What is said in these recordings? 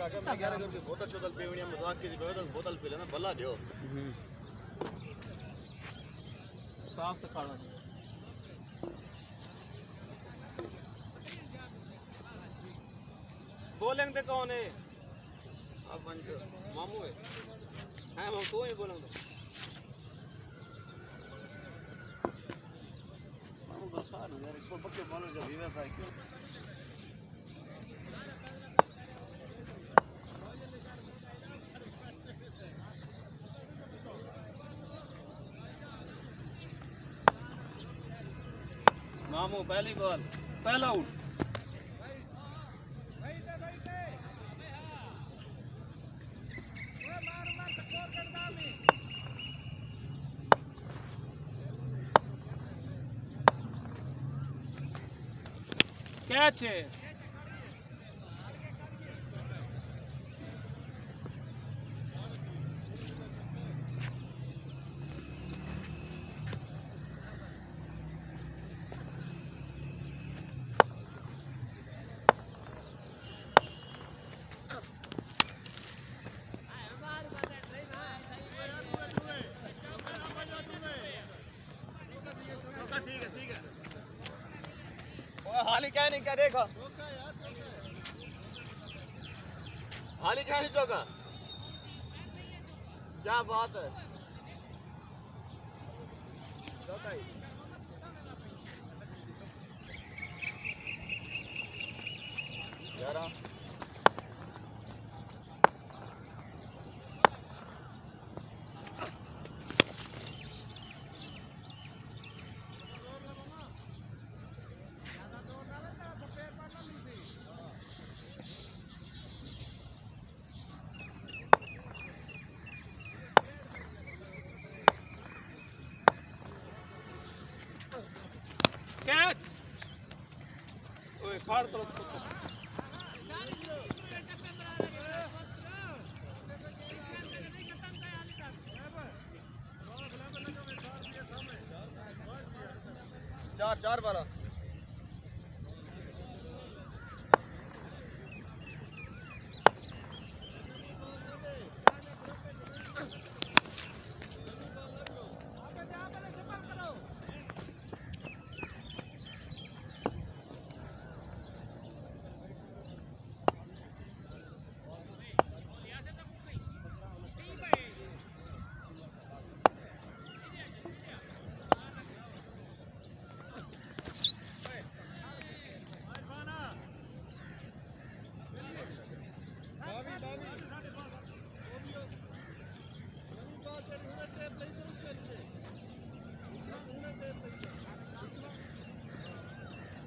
मैं कह रहा कि बोतल शोतल पी हुई मजाक की तो बोतल पी लेना भला दियो साफ से खाना बोलेंगे कौन है आप बन के मामू है हम तो ही बोलेंगे मामू का साल यार एक बच्चे बोलो जब व्यवसाय क्यों मामू पहली बॉल पहला आउट कैच है ठीक है हाली क्या नहीं क्या देखो हाली क्या नहीं चौका क्या बात है चौका ही 11 कैच ओए फाड़ तो चार वाला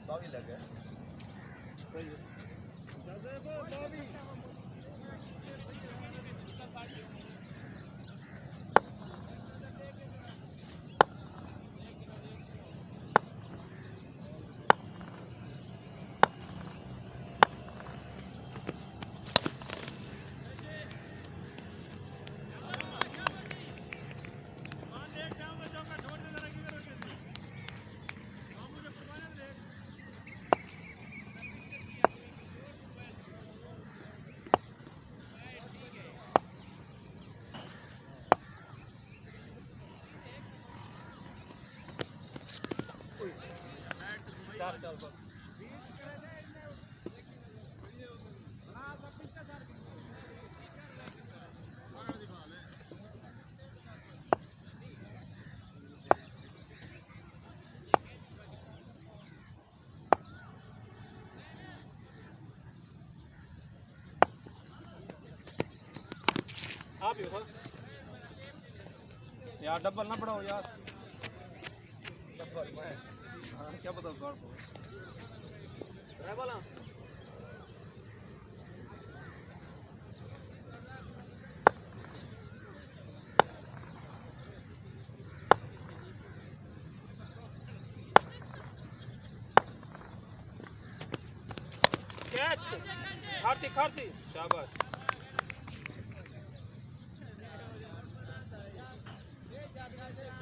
बावी लग गया सही है चार चार बॉल आप ही हो यार डबल ना पड़ाओ यार डबल मैं हाँ क्या बताओ गौर को बोला कैच खारती खारती शाबाश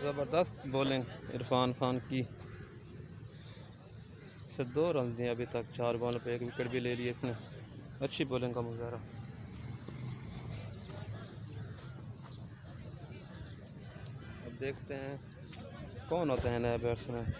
ज़बरदस्त बॉलिंग इरफान खान की से 2 रन दिए अभी तक 4 बॉल पे 1 विकेट भी ले लिए इसने अच्छी बॉलिंग का मुजाहरा देखते हैं कौन होते हैं नए बैट्समैन।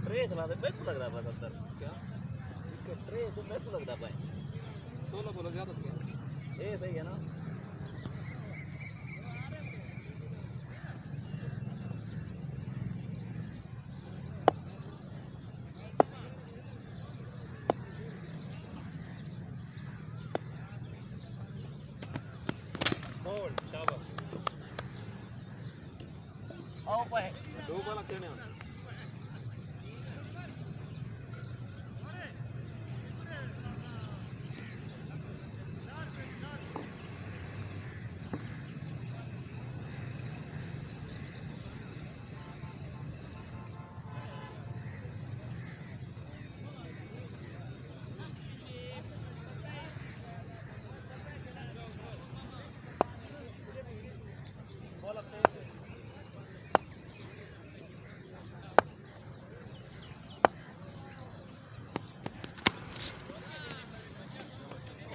ट्रे चलाते मेरे को लग रहा है अंदर क्या इसके ट्रे जो मेरे को लग रहा है तो लोग बोलो ज्यादा तो ये सही है ना बोल शाबाश आओ पे दो बॉल खेलने हैं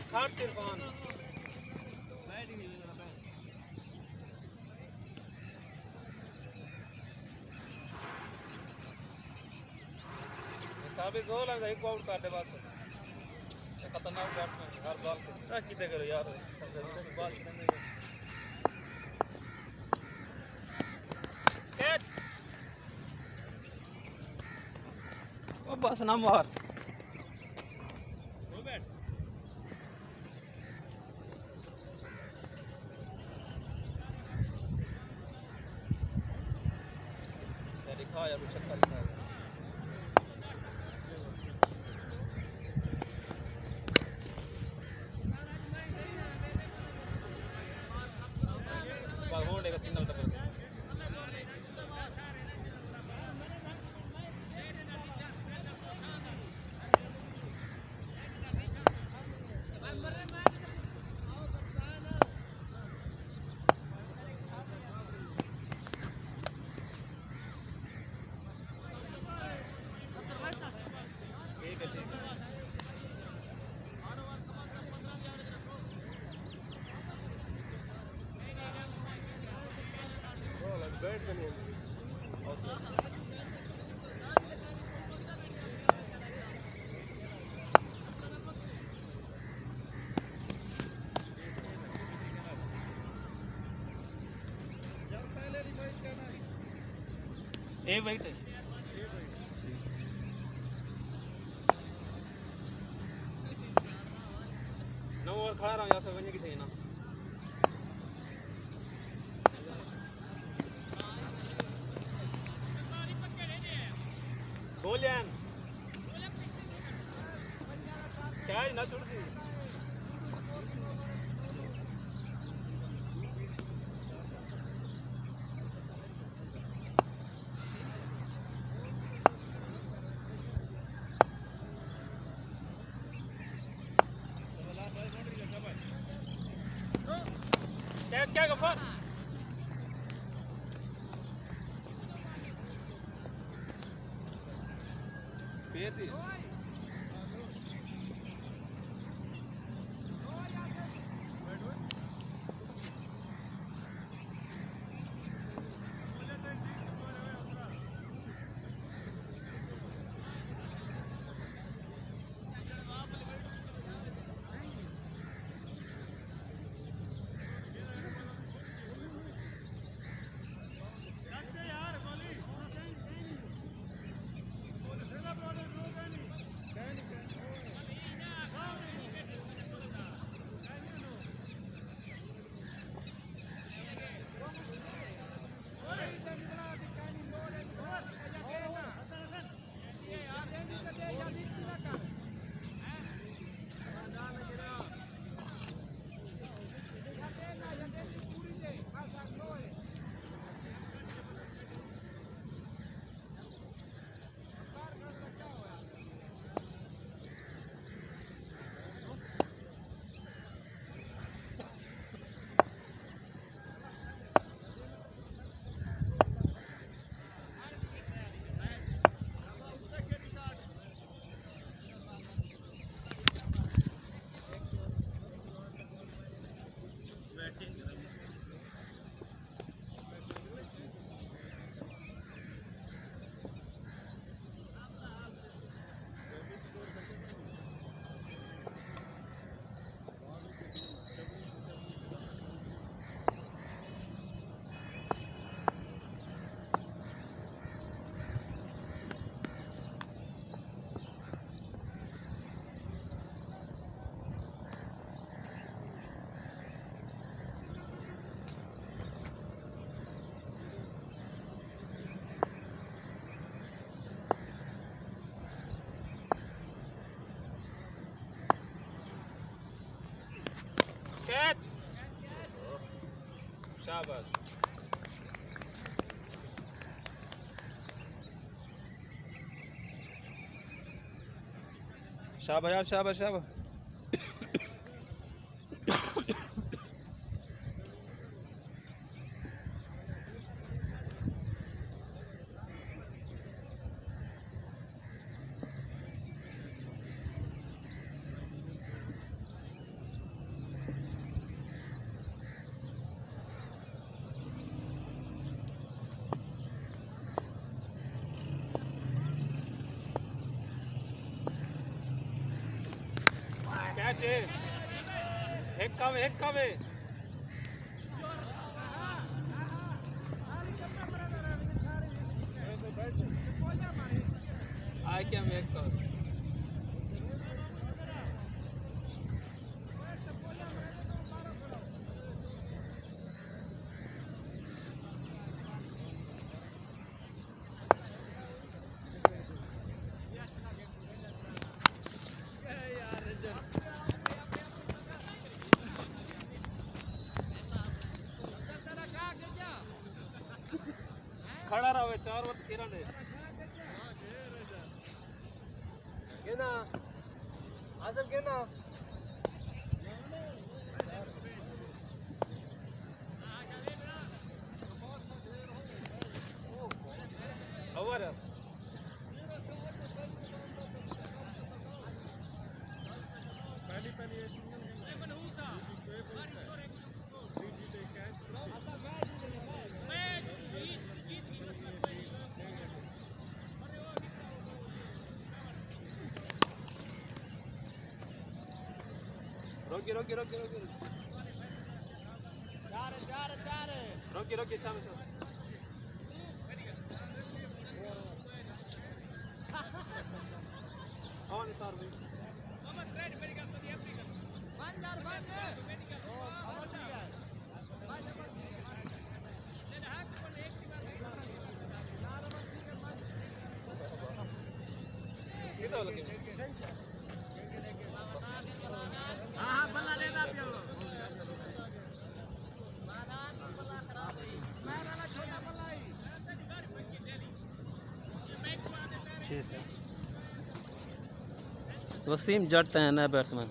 खाट इरफान साबित हो लगा एक आउट कर दे बस खतरनाक बैट्समैन हर बॉल पे कितने करो यार बॉल कैच ओ बस ना मार दिखाया तो छक्का दिखाया होने का सिग्नल तक बैट का नहीं ए वेट है नौ ओवर खड़ा रहा यहाँ से वहीं की थे ना गोलियन क्या है ना छोड़ सी क्या गफर पेटी कैच शाबाश शाबाश यार शाबाश शाबाश कैच है हेक्का में आय क्या में हेक्का खड़ा रहो 4 वक्त किरण है केना आजम केना ओवर रोकी शाम ऑन सर कितना लगे हां बल्ला लेना पियो वसीम जटते हैं नए बैट्समैन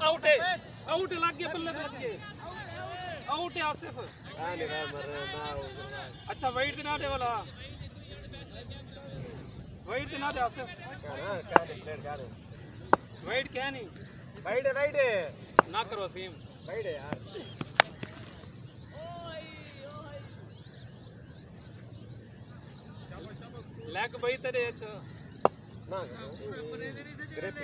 आउट लग गया बल्ले लग गए आउट है आसिफ अच्छा वाइट ना दे वाला वाइट ना दे आसिफ वाइट क्या नहीं राइट ना करो वसीम राइट यार लैग भाई तेरे अच्छा ना ग्रिप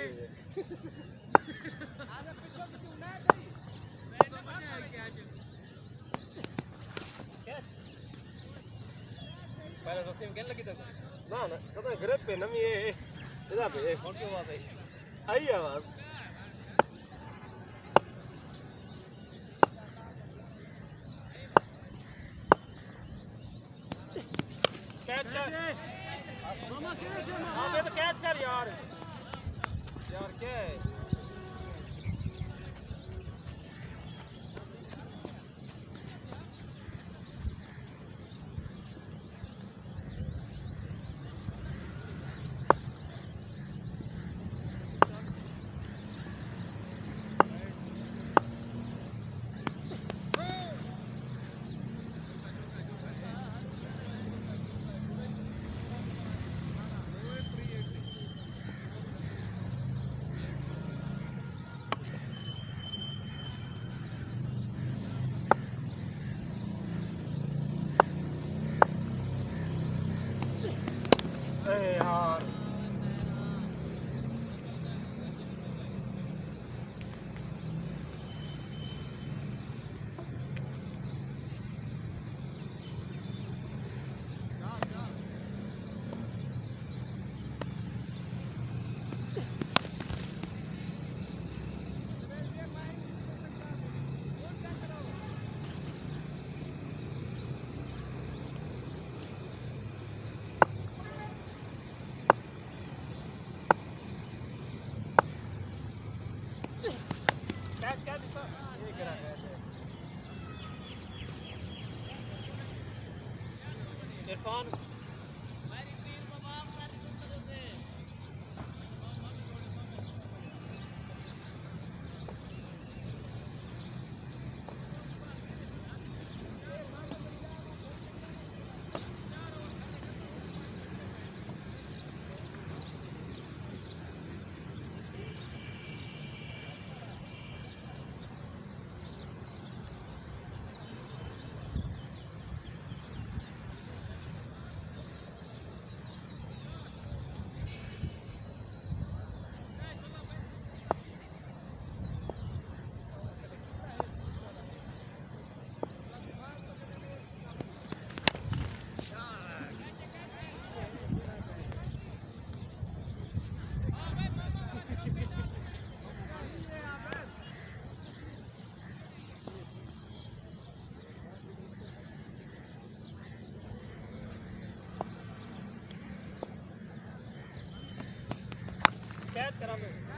पहले वसीम कहने लगी तक ना तो ग्रिप पे नमी है इधर पे और क्यों बात है आई आवाज कैच कर हाँ बे तो कैच कर यार क्या है अरे यार इरफान कैच करा लो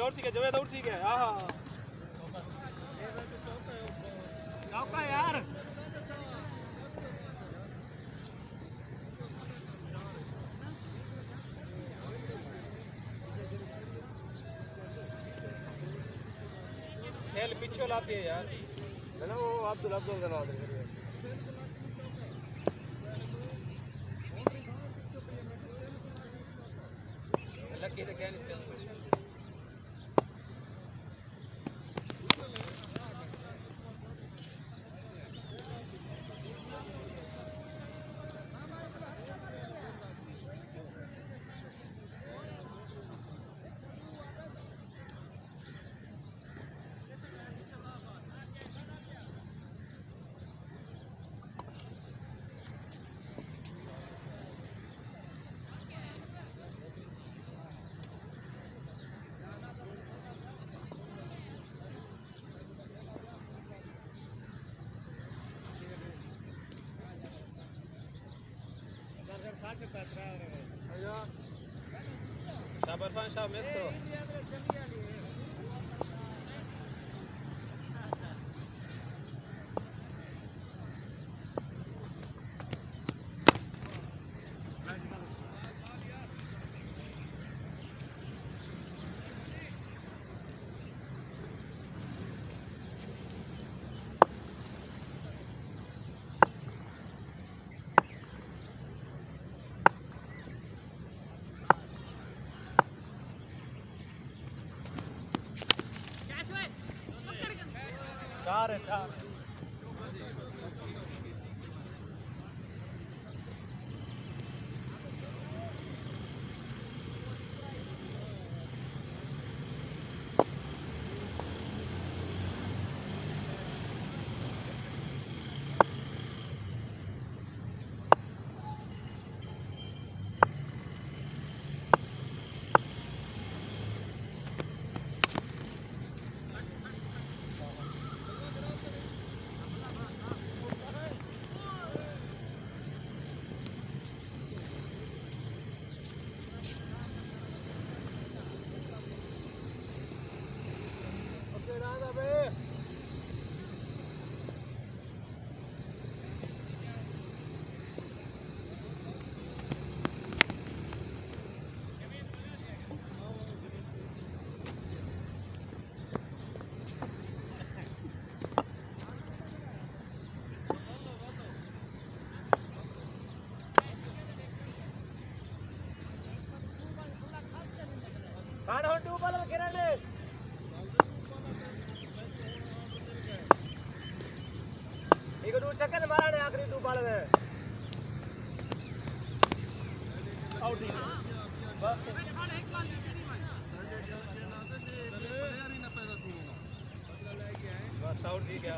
और ठीक है जवेद और ठीक है हाँ चौका यार सेल पीछे लाती है यार है ना वो अब्दुल अब्दुल का नाम है लकी तो क्या नहीं शाह इरफान शाह मिस करो चार है चार आउट ही बस बस आउट ही गया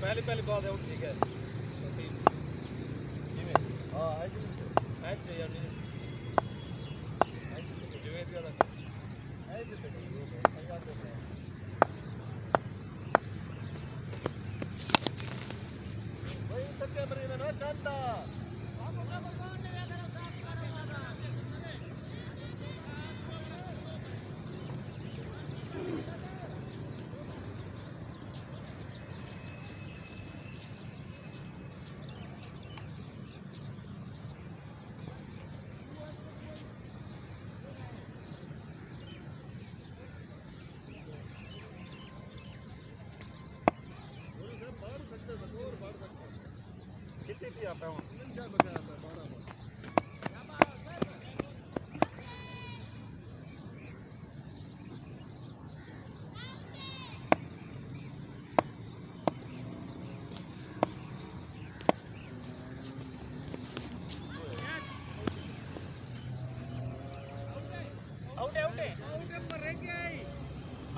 पहली बॉल आउट ठीक है वसीम हां है यार नहीं जुवेद का है भाई तक मरीद ना जानता कितनी थी आता हूँ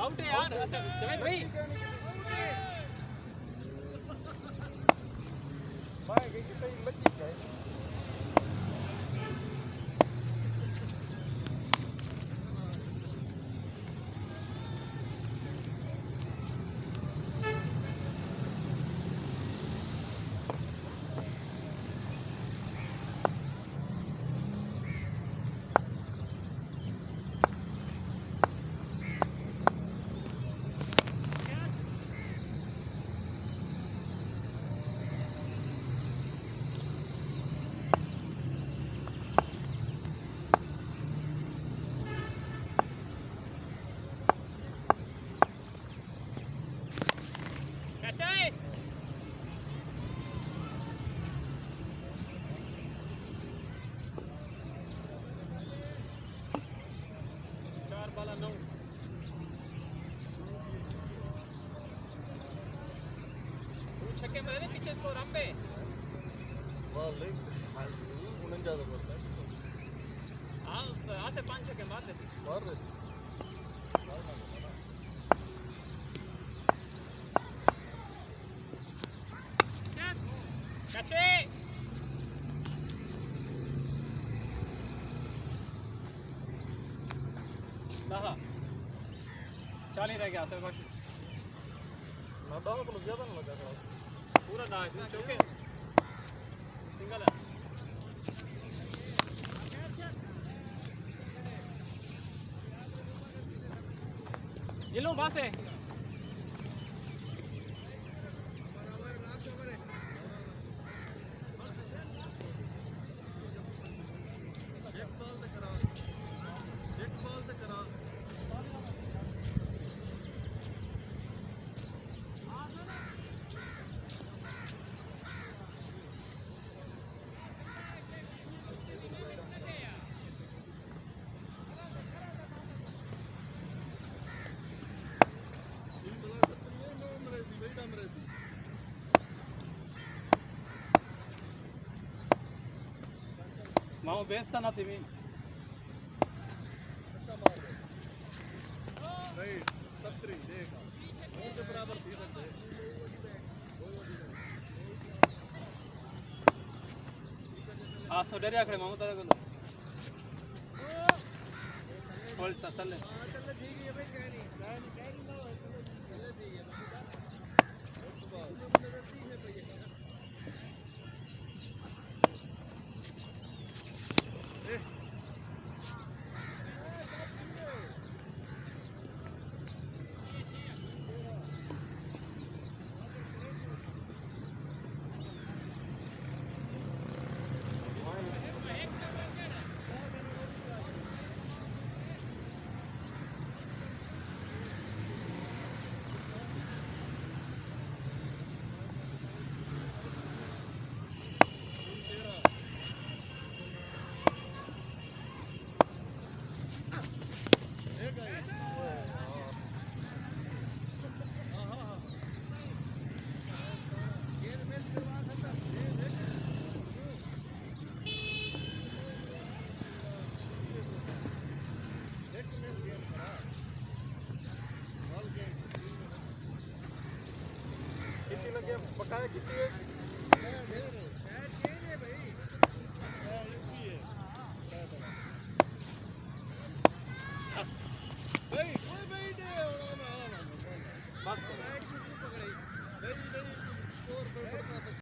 आउट है यार जवेद भाई भाई कितनी मच्छी है छक्के मारे थे पीछे स्कोर हम पे बॉल उन्हें ज्यादा बोलता है आज से 5 छक्के मार देते मार रहे कच्चे लहा 40 रह गया सर बाकी ना दाना तो ज्यादा ना लगा था पूरा ना चौके सिंगल है ये लो वहां से मामा बेचता ना थी मैं राइट तत्री देखा वो से बराबर थी सकते आज सो डरिया खड़े मामा तारा को बोल चल ले पका कितनी है बस करो।